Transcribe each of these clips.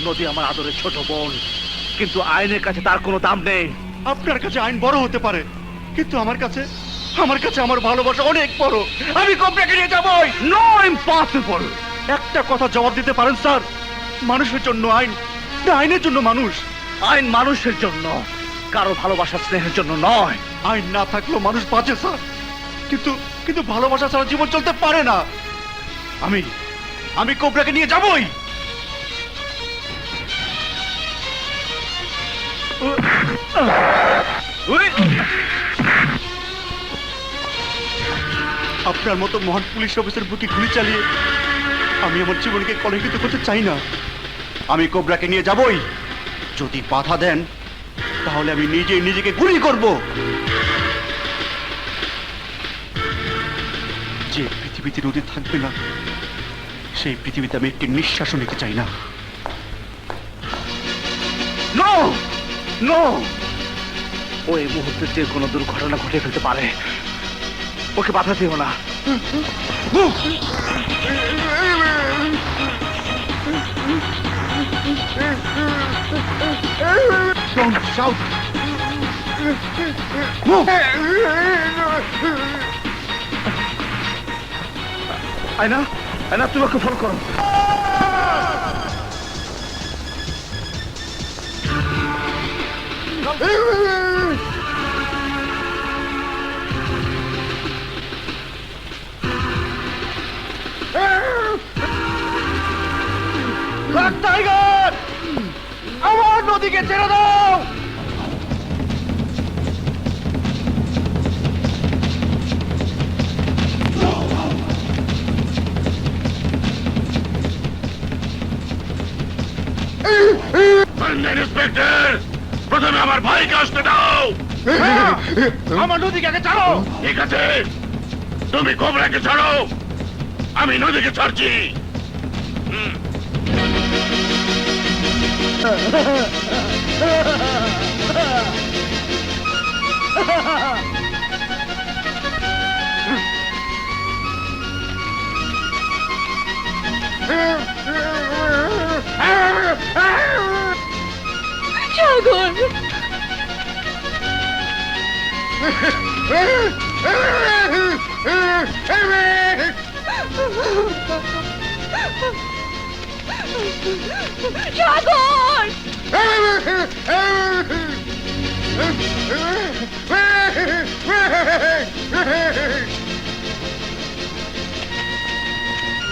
নদী আমার আদরের ছোট বোন, কিন্তু আইনের কাছে তার কোনো দাম নেই। আপনার কাছে আইন বড় হতে পারে, কিন্তু আমার কাছে আমার ভালোবাসা অনেক বড়। আমি কোবরাকে নিয়ে যাবই। No, impossible. একটা কথা জবাব দিতে পারেন স্যার, মানুষের জন্য আইন না আইনের জন্য মানুষ? আইন মানুষের জন্য, কারো ভালোবাসা স্নেহের জন্য নয়। আইন না থাকলেও মানুষ বাঁচে স্যার, কিন্তু কিন্তু ভালোবাসা ছাড়া জীবন চলতে পারে না। আমি কোবরাকে নিয়ে যাবই। আপনার মতো মহান পুলিশ অফিসার বুকে গুলি চালিয়ে আমি আমার জীবনকে কলঙ্কিত করতে চাই না। আমি কোবরাকে নিয়ে যাবই। যদি বাধা দেন তাহলে আমি নিজেই নিজেকে গুলি করব। যে পৃথিবীতে নদী থাকবে না, সেই পৃথিবীতে আমি একটি নিঃশ্বাসও নিতে চাই না। নো নো, ও এই মুহূর্তে যে কোনো দুর্ঘটনা ঘটে ফেলতে পারে, ওকে বাধা দিও না। Don't shout! আয়না, আয়না, তুমি ওকে ফোন করো। টাইগার, আমার নদীকে ছেড়ে দাও। ইন্সপেক্টর, প্রথমে আমার ভাইকে আসতে দাও। আমার নদীকে আগে ছাড়ো। ঠিক আছে, তুমি কোবরাকে ছাড়ো, আমি নদীকে ছাড়ছি। সাগর, সাগর,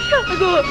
সাগর।